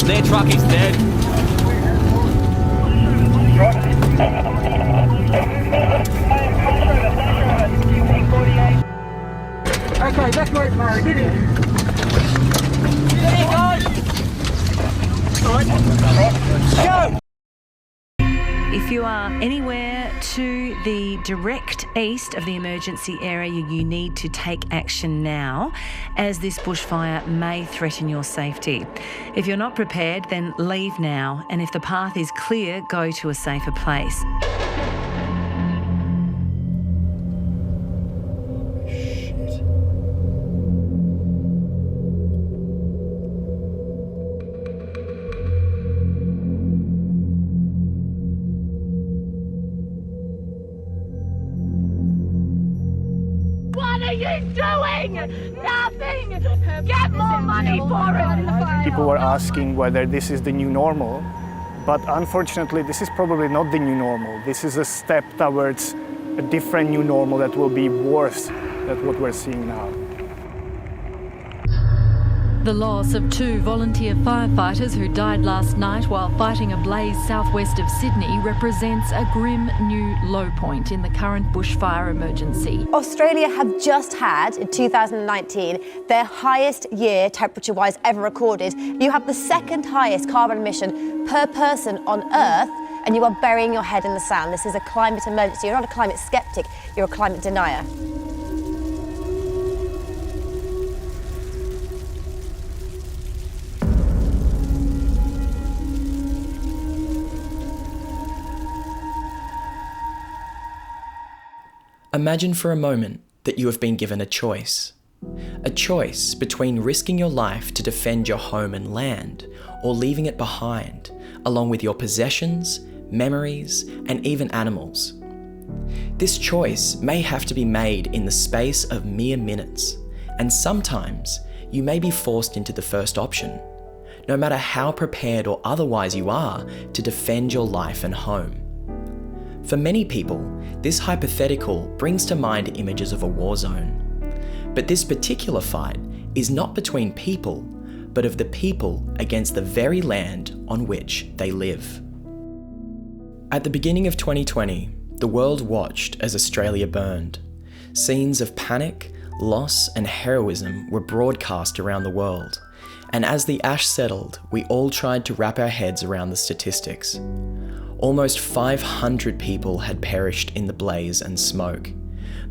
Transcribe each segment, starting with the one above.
their truck is dead. Okay, let's work, Mara. Get in. Get in, guys! Go! If you are anywhere to the direct east of the emergency area, you need to take action now, as this bushfire may threaten your safety. If you're not prepared, then leave now, and if the path is clear, go to a safer place. What are you doing? Nothing! Get more money for it! People were asking whether this is the new normal, but unfortunately this is probably not the new normal. This is a step towards a different new normal that will be worse than what we're seeing now. The loss of 2 volunteer firefighters who died last night while fighting a blaze southwest of Sydney represents a grim new low point in the current bushfire emergency. Australia have just had, in 2019, their highest year temperature-wise ever recorded. You have the second highest carbon emission per person on Earth, and you are burying your head in the sand. This is a climate emergency. You're not a climate skeptic, you're a climate denier. Imagine for a moment that you have been given a choice. A choice between risking your life to defend your home and land, or leaving it behind, along with your possessions, memories, and even animals. This choice may have to be made in the space of mere minutes, and sometimes you may be forced into the first option, no matter how prepared or otherwise you are to defend your life and home. For many people, this hypothetical brings to mind images of a war zone. But this particular fight is not between people, but of the people against the very land on which they live. At the beginning of 2020, the world watched as Australia burned. Scenes of panic, loss, and heroism were broadcast around the world. And as the ash settled, we all tried to wrap our heads around the statistics. Almost 500 people had perished in the blaze and smoke.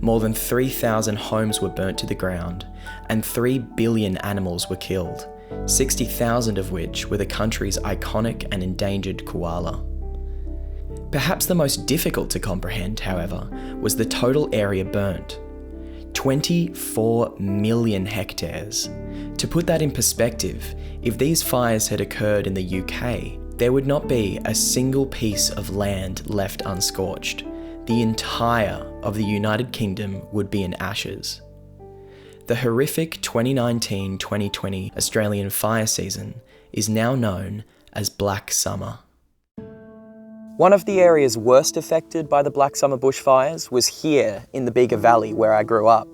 More than 3,000 homes were burnt to the ground, and 3 billion animals were killed, 60,000 of which were the country's iconic and endangered koala. Perhaps the most difficult to comprehend, however, was the total area burnt. 24 million hectares. To put that in perspective, if these fires had occurred in the UK, there would not be a single piece of land left unscorched. The entire of the United Kingdom would be in ashes. The horrific 2019-2020 Australian fire season is now known as Black Summer. One of the areas worst affected by the Black Summer bushfires was here in the Bega Valley where I grew up.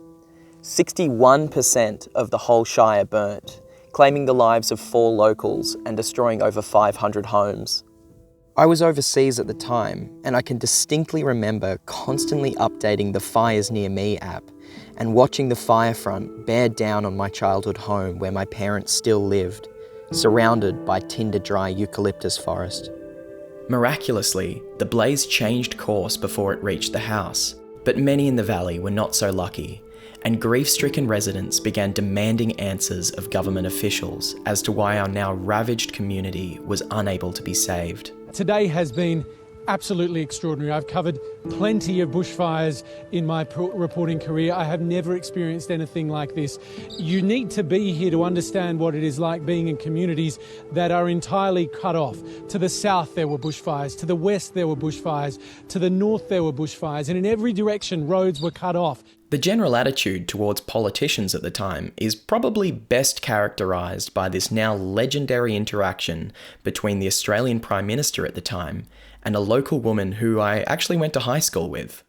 61% of the whole shire burnt, claiming the lives of 4 locals and destroying over 500 homes. I was overseas at the time, and I can distinctly remember constantly updating the Fires Near Me app and watching the fire front bear down on my childhood home where my parents still lived, surrounded by tinder-dry eucalyptus forest. Miraculously, the blaze changed course before it reached the house, but many in the valley were not so lucky, and grief-stricken residents began demanding answers of government officials as to why our now ravaged community was unable to be saved. Today has been absolutely extraordinary. I've covered plenty of bushfires in my reporting career. I have never experienced anything like this. You need to be here to understand what it is like being in communities that are entirely cut off. To the south there were bushfires, to the west there were bushfires, to the north there were bushfires, and in every direction roads were cut off. The general attitude towards politicians at the time is probably best characterised by this now legendary interaction between the Australian Prime Minister at the time and a local woman who I actually went to high school with.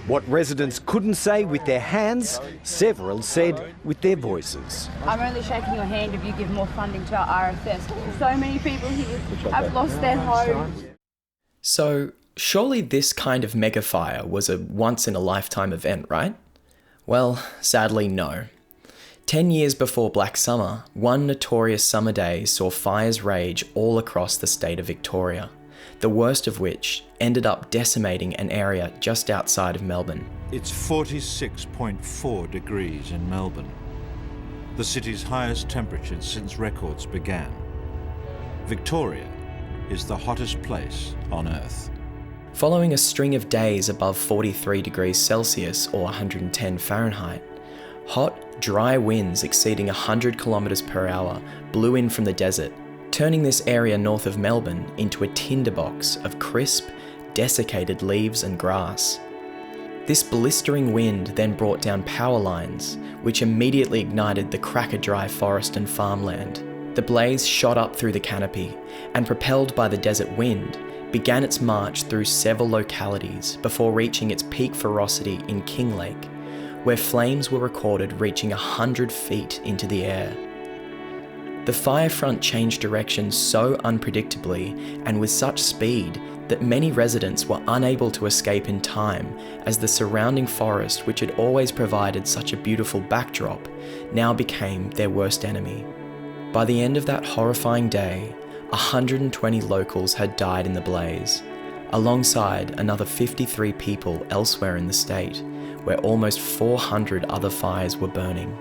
What residents couldn't say with their hands, several said with their voices. I'm only shaking your hand if you give more funding to our RFS. So many people here have lost their homes. So, surely this kind of mega fire was a once-in-a-lifetime event, right? Well, sadly no. 10 years before Black Summer, one notorious summer day saw fires rage all across the state of Victoria, the worst of which ended up decimating an area just outside of Melbourne. It's 46.4 degrees in Melbourne, the city's highest temperature since records began. Victoria is the hottest place on Earth. Following a string of days above 43 degrees Celsius or 110 Fahrenheit, hot, dry winds exceeding 100 kilometres per hour blew in from the desert, turning this area north of Melbourne into a tinderbox of crisp, desiccated leaves and grass. This blistering wind then brought down power lines, which immediately ignited the cracker-dry forest and farmland. The blaze shot up through the canopy and, propelled by the desert wind, began its march through several localities before reaching its peak ferocity in Kinglake, where flames were recorded reaching 100 feet into the air. The fire front changed direction so unpredictably and with such speed that many residents were unable to escape in time, as the surrounding forest, which had always provided such a beautiful backdrop, now became their worst enemy. By the end of that horrifying day, 120 locals had died in the blaze, alongside another 53 people elsewhere in the state, where almost 400 other fires were burning.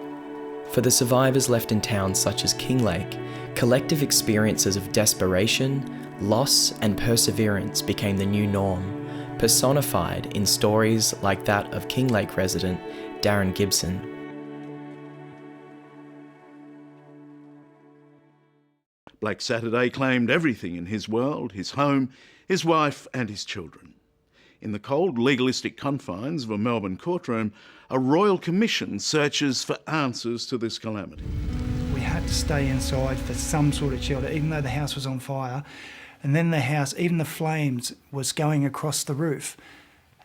For the survivors left in towns such as Kinglake, collective experiences of desperation, loss and perseverance became the new norm, personified in stories like that of Kinglake resident Darren Gibson. Black Saturday claimed everything in his world, his home, his wife and his children. In the cold, legalistic confines of a Melbourne courtroom, a royal commission searches for answers to this calamity. We had to stay inside for some sort of shelter, even though the house was on fire. And then the house, even the flames, was going across the roof.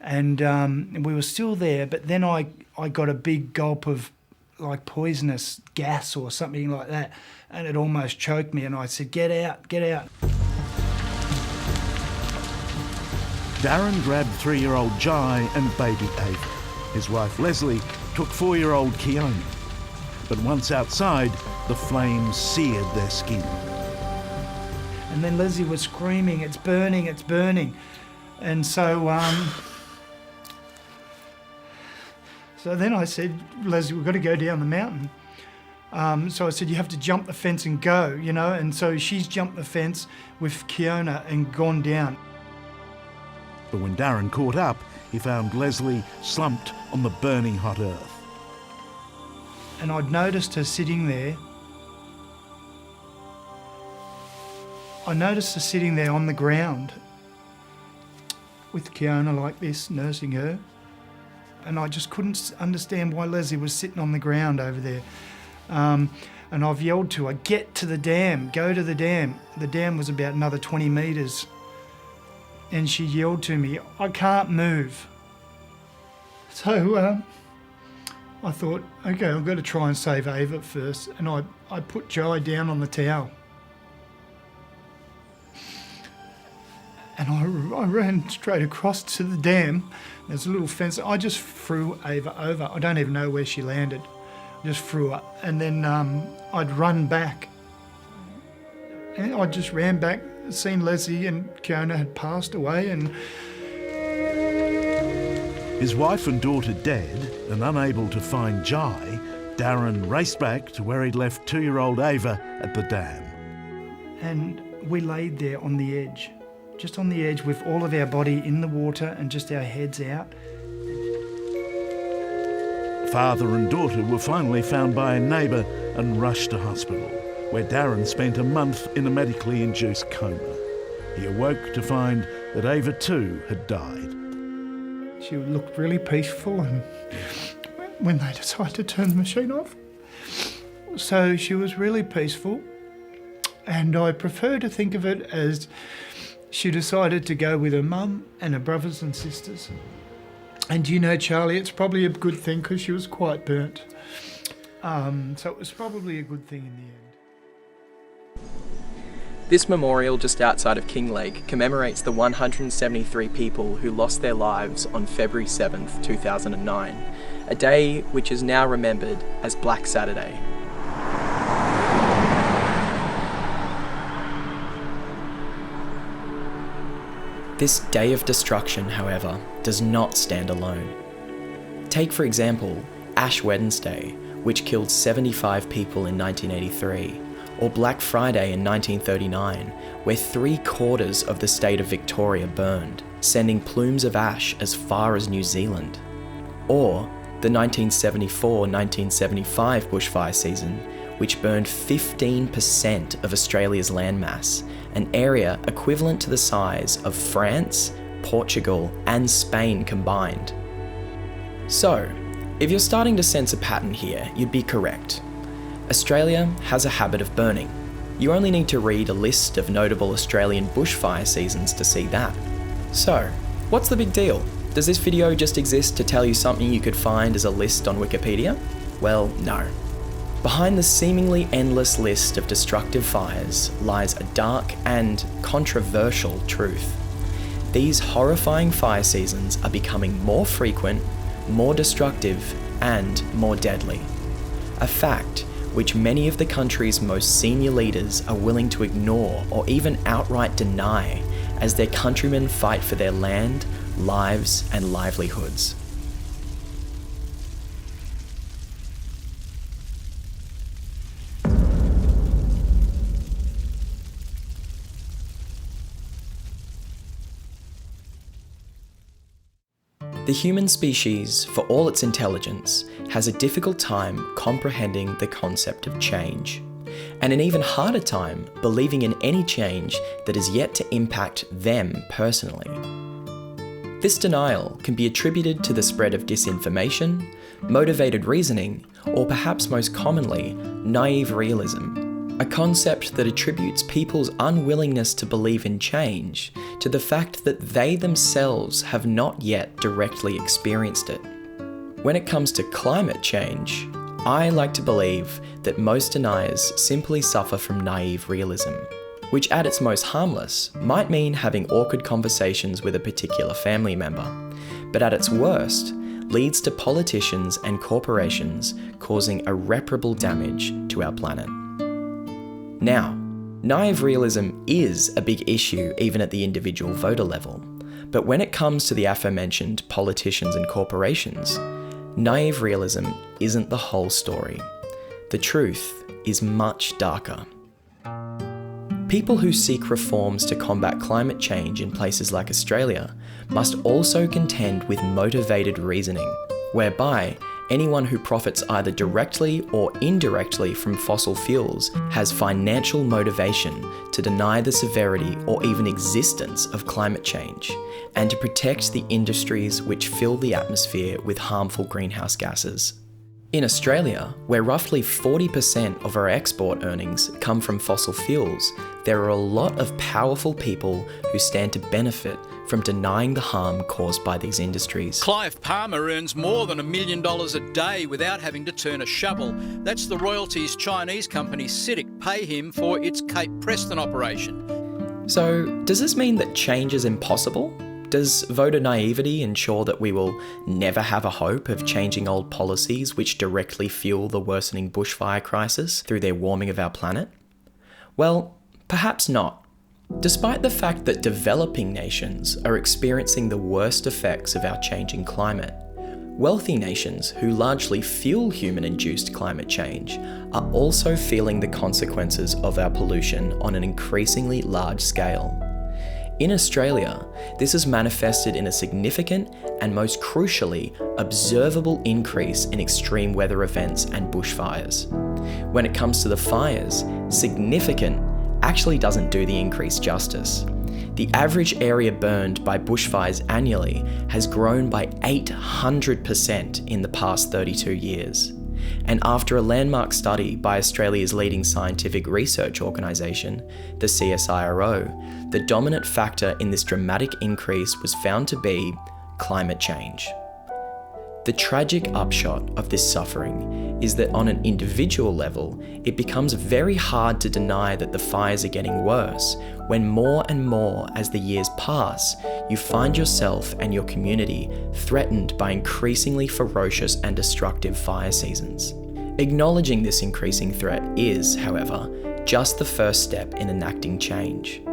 And we were still there, but then I got a big gulp of like poisonous gas or something like that, and it almost choked me, and I said, "Get out, get out." Darren grabbed 3-year-old Jai and baby Ava. His wife Leslie took 4-year-old Keona. But once outside, the flames seared their skin. And then Leslie was screaming, "It's burning, it's burning." And so then I said, "Leslie, we've got to go down the mountain." So I said, "You have to jump the fence and go, you know." And so she's jumped the fence with Keona and gone down. But when Darren caught up, he found Leslie slumped on the burning hot earth. And I'd noticed her sitting there. I noticed her sitting there on the ground with Keona like this, nursing her. And I just couldn't understand why Leslie was sitting on the ground over there. And I've yelled to her, "Get to the dam, go to the dam." The dam was about another 20 metres. And she yelled to me, "I can't move." So I thought, okay, I've got to try and save Ava first. And I put Jai down on the towel. And I ran straight across to the dam. There's a little fence. I just threw Ava over. I don't even know where she landed. I just threw her. And then I'd run back. And I just ran back, seen Leslie and Keona had passed away. And his wife and daughter dead and unable to find Jai, Darren raced back to where he'd left 2-year-old Ava at the dam. And we laid there on the edge. Just on the edge with all of our body in the water and just our heads out. Father and daughter were finally found by a neighbour and rushed to hospital, where Darren spent a month in a medically induced coma. He awoke to find that Ava too had died. She looked really peaceful, and when they decided to turn the machine off. So she was really peaceful, and I prefer to think of it as she decided to go with her mum and her brothers and sisters. And you know, Charlie, it's probably a good thing because she was quite burnt. So it was probably a good thing in the end. This memorial just outside of Kinglake commemorates the 173 people who lost their lives on February 7th, 2009, a day which is now remembered as Black Saturday. This day of destruction, however, does not stand alone. Take, for example, Ash Wednesday, which killed 75 people in 1983, or Black Friday in 1939, where 3/4 of the state of Victoria burned, sending plumes of ash as far as New Zealand. Or the 1974-1975 bushfire season, which burned 15% of Australia's landmass, an area equivalent to the size of France, Portugal, and Spain combined. So, if you're starting to sense a pattern here, you'd be correct. Australia has a habit of burning. You only need to read a list of notable Australian bushfire seasons to see that. So, what's the big deal? Does this video just exist to tell you something you could find as a list on Wikipedia? Well, no. Behind the seemingly endless list of destructive fires lies a dark and controversial truth. These horrifying fire seasons are becoming more frequent, more destructive, and more deadly. A fact which many of the country's most senior leaders are willing to ignore or even outright deny as their countrymen fight for their land, lives, and livelihoods. The human species, for all its intelligence, has a difficult time comprehending the concept of change, and an even harder time believing in any change that is yet to impact them personally. This denial can be attributed to the spread of disinformation, motivated reasoning, or perhaps most commonly, naive realism, a concept that attributes people's unwillingness to believe in change to the fact that they themselves have not yet directly experienced it. When it comes to climate change, I like to believe that most deniers simply suffer from naive realism, which at its most harmless might mean having awkward conversations with a particular family member, but at its worst leads to politicians and corporations causing irreparable damage to our planet. Now, naive realism is a big issue even at the individual voter level, but when it comes to the aforementioned politicians and corporations, naive realism isn't the whole story. The truth is much darker. People who seek reforms to combat climate change in places like Australia must also contend with motivated reasoning, whereby anyone who profits either directly or indirectly from fossil fuels has financial motivation to deny the severity or even existence of climate change, and to protect the industries which fill the atmosphere with harmful greenhouse gases. In Australia, where roughly 40% of our export earnings come from fossil fuels, there are a lot of powerful people who stand to benefit from denying the harm caused by these industries. Clive Palmer earns more than $1 million a day without having to turn a shovel. That's the royalties Chinese company CITIC pay him for its Cape Preston operation. So, does this mean that change is impossible? Does voter naivety ensure that we will never have a hope of changing old policies which directly fuel the worsening bushfire crisis through their warming of our planet? Well, perhaps not. Despite the fact that developing nations are experiencing the worst effects of our changing climate, wealthy nations who largely fuel human-induced climate change are also feeling the consequences of our pollution on an increasingly large scale. In Australia, this is manifested in a significant and most crucially observable increase in extreme weather events and bushfires. When it comes to the fires, significant actually doesn't do the increase justice. The average area burned by bushfires annually has grown by 800% in the past 32 years. And after a landmark study by Australia's leading scientific research organisation, the CSIRO, the dominant factor in this dramatic increase was found to be climate change. The tragic upshot of this suffering is that on an individual level, it becomes very hard to deny that the fires are getting worse when more and more as the years pass, you find yourself and your community threatened by increasingly ferocious and destructive fire seasons. Acknowledging this increasing threat is, however, just the first step in enacting change.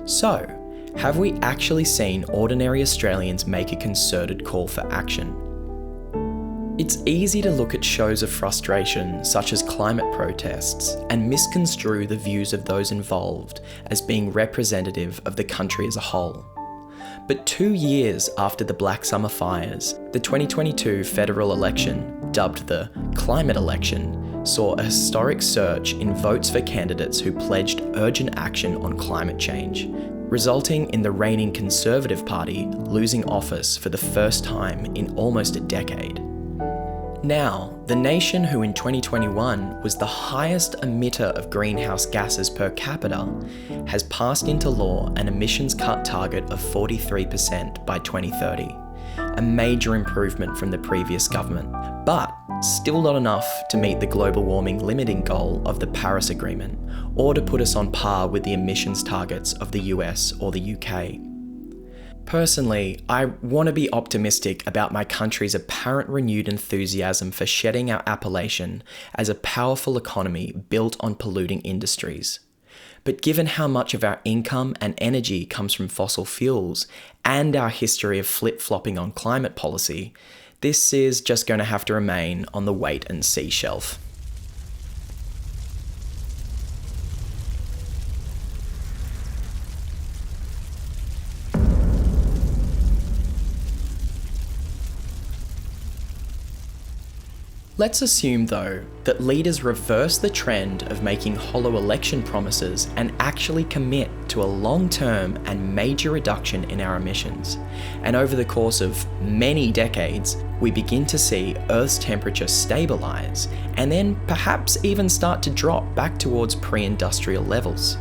So, have we actually seen ordinary Australians make a concerted call for action? It's easy to look at shows of frustration, such as climate protests, and misconstrue the views of those involved as being representative of the country as a whole. But 2 years after the Black Summer fires, the 2022 federal election, dubbed the climate election, saw a historic surge in votes for candidates who pledged urgent action on climate change, resulting in the reigning Conservative Party losing office for the first time in almost a decade. Now, the nation who in 2021 was the highest emitter of greenhouse gases per capita has passed into law an emissions cut target of 43% by 2030, a major improvement from the previous government, but still not enough to meet the global warming limiting goal of the Paris Agreement, or to put us on par with the emissions targets of the US or the UK. Personally, I want to be optimistic about my country's apparent renewed enthusiasm for shedding our appellation as a powerful economy built on polluting industries. But given how much of our income and energy comes from fossil fuels and our history of flip-flopping on climate policy, this is just going to have to remain on the wait and see shelf. Let's assume, though, that leaders reverse the trend of making hollow election promises and actually commit to a long-term and major reduction in our emissions. And over the course of many decades, we begin to see Earth's temperature stabilise and then perhaps even start to drop back towards pre-industrial levels.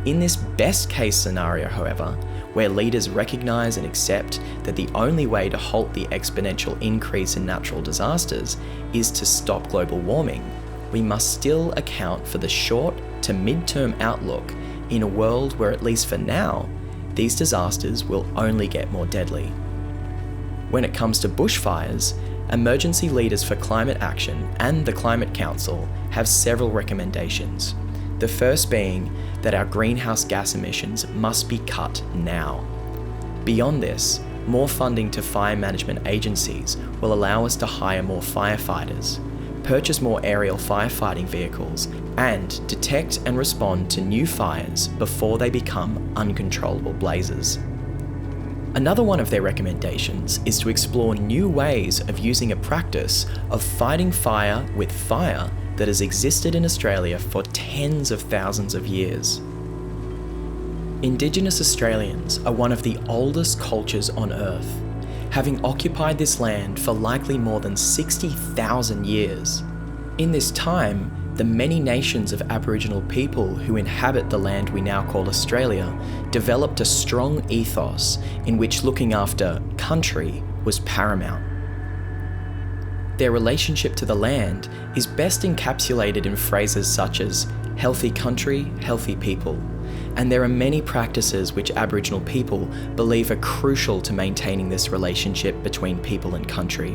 In this best-case scenario, however, where leaders recognise and accept that the only way to halt the exponential increase in natural disasters is to stop global warming, we must still account for the short to mid-term outlook in a world where, at least for now, these disasters will only get more deadly. When it comes to bushfires, emergency leaders for climate action and the Climate Council have several recommendations. The first being that our greenhouse gas emissions must be cut now. Beyond this, more funding to fire management agencies will allow us to hire more firefighters, purchase more aerial firefighting vehicles, and detect and respond to new fires before they become uncontrollable blazes. Another one of their recommendations is to explore new ways of using a practice of fighting fire with fire that has existed in Australia for tens of thousands of years. Indigenous Australians are one of the oldest cultures on Earth, having occupied this land for likely more than 60,000 years. In this time, the many nations of Aboriginal people who inhabit the land we now call Australia developed a strong ethos in which looking after country was paramount. Their relationship to the land is best encapsulated in phrases such as healthy country, healthy people, and there are many practices which Aboriginal people believe are crucial to maintaining this relationship between people and country.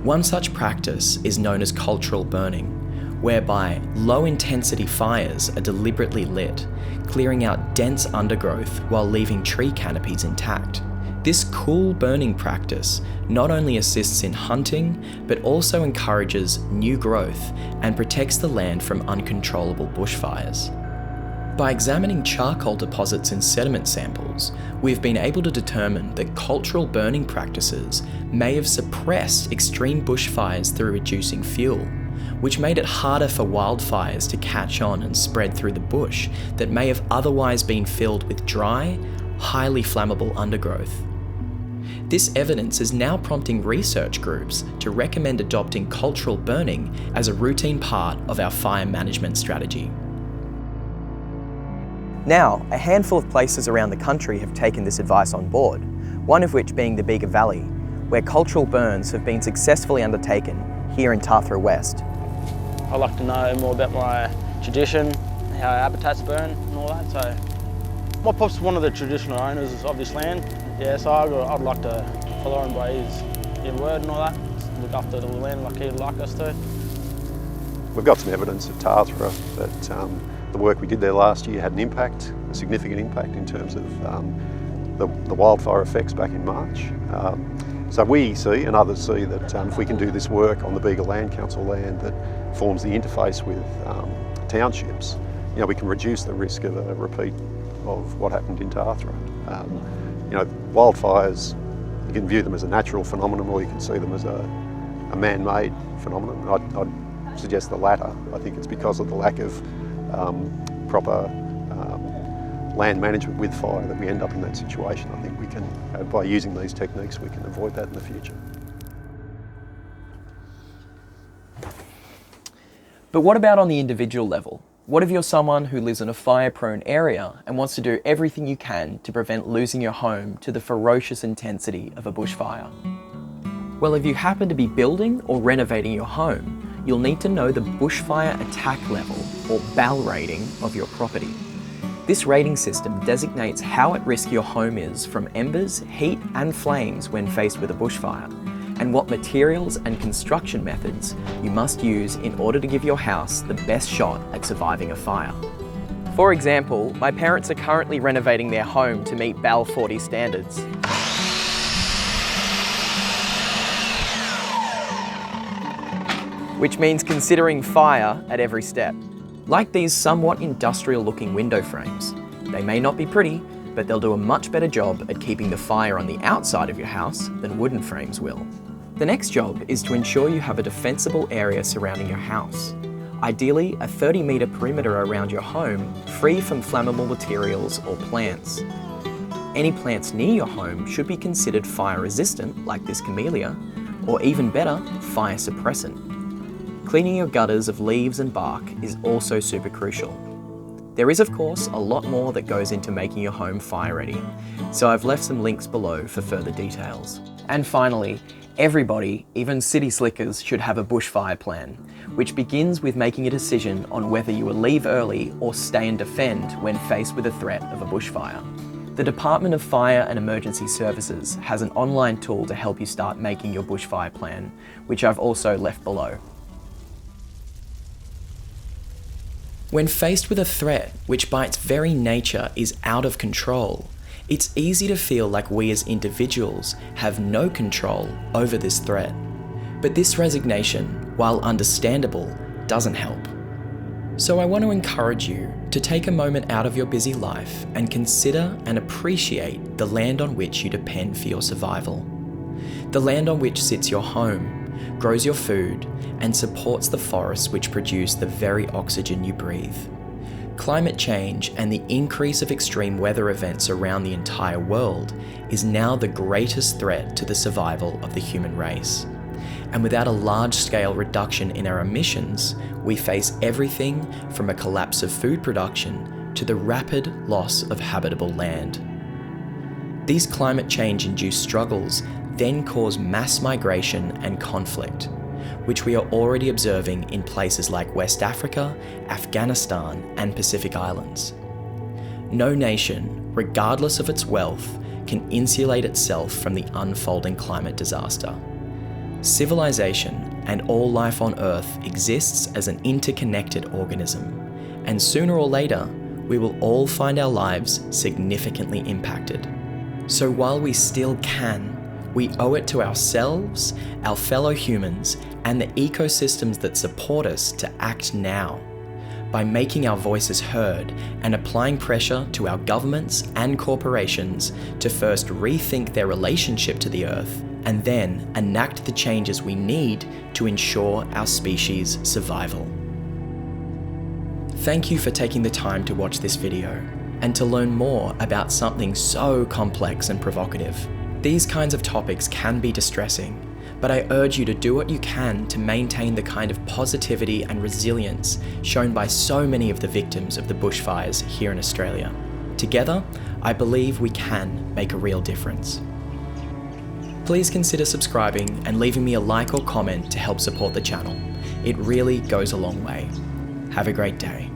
One such practice is known as cultural burning, whereby low-intensity fires are deliberately lit, clearing out dense undergrowth while leaving tree canopies intact. This cool burning practice not only assists in hunting, but also encourages new growth and protects the land from uncontrollable bushfires. By examining charcoal deposits in sediment samples, we've been able to determine that cultural burning practices may have suppressed extreme bushfires through reducing fuel, which made it harder for wildfires to catch on and spread through the bush that may have otherwise been filled with dry, highly flammable undergrowth. This evidence is now prompting research groups to recommend adopting cultural burning as a routine part of our fire management strategy. Now, a handful of places around the country have taken this advice on board, one of which being the Bega Valley, where cultural burns have been successfully undertaken here in Tathra West. I like to know more about my tradition, how our habitats burn and all that. So my pop's one of the traditional owners of this land. Yeah, so I'd like to follow him by his word and all that. Look after the land like he'd like us to. We've got some evidence at Tathra that the work we did there last year had an impact, a significant impact in terms of the wildfire effects back in March. So we see, and others see, that if we can do this work on the Bega Land Council land that forms the interface with townships, you know, we can reduce the risk of a repeat of what happened in Tathra. You know, wildfires, you can view them as a natural phenomenon or you can see them as a man-made phenomenon. I'd suggest the latter. I think it's because of the lack of proper land management with fire that we end up in that situation. I think we can, by using these techniques, we can avoid that in the future. But what about on the individual level? What if you're someone who lives in a fire-prone area and wants to do everything you can to prevent losing your home to the ferocious intensity of a bushfire? Well, if you happen to be building or renovating your home, you'll need to know the bushfire attack level, or BAL rating, of your property. This rating system designates how at risk your home is from embers, heat and flames when faced with a bushfire, and what materials and construction methods you must use in order to give your house the best shot at surviving a fire. For example, my parents are currently renovating their home to meet BAL 40 standards. Which means considering fire at every step. Like these somewhat industrial-looking window frames. They may not be pretty, but they'll do a much better job at keeping the fire on the outside of your house than wooden frames will. The next job is to ensure you have a defensible area surrounding your house. Ideally, a 30-metre perimeter around your home, free from flammable materials or plants. Any plants near your home should be considered fire-resistant, like this camellia, or even better, fire-suppressant. Cleaning your gutters of leaves and bark is also super crucial. There is, of course, a lot more that goes into making your home fire ready, so I've left some links below for further details. And finally, everybody, even city slickers, should have a bushfire plan, which begins with making a decision on whether you will leave early or stay and defend when faced with the threat of a bushfire. The Department of Fire and Emergency Services has an online tool to help you start making your bushfire plan, which I've also left below. When faced with a threat which by its very nature is out of control, it's easy to feel like we as individuals have no control over this threat. But this resignation, while understandable, doesn't help. So I want to encourage you to take a moment out of your busy life and consider and appreciate the land on which you depend for your survival. The land on which sits your home, grows your food, and supports the forests which produce the very oxygen you breathe. Climate change and the increase of extreme weather events around the entire world is now the greatest threat to the survival of the human race. And without a large-scale reduction in our emissions, we face everything from a collapse of food production to the rapid loss of habitable land. These climate change-induced struggles then cause mass migration and conflict, which we are already observing in places like West Africa, Afghanistan, and Pacific Islands. No nation, regardless of its wealth, can insulate itself from the unfolding climate disaster. Civilization and all life on Earth exists as an interconnected organism, and sooner or later, we will all find our lives significantly impacted. So while we still can, we owe it to ourselves, our fellow humans, and the ecosystems that support us to act now, by making our voices heard and applying pressure to our governments and corporations to first rethink their relationship to the Earth, and then enact the changes we need to ensure our species' survival. Thank you for taking the time to watch this video, and to learn more about something so complex and provocative. These kinds of topics can be distressing, but I urge you to do what you can to maintain the kind of positivity and resilience shown by so many of the victims of the bushfires here in Australia. Together, I believe we can make a real difference. please consider subscribing and leaving me a like or comment to help support the channel. It really goes a long way. Have a great day.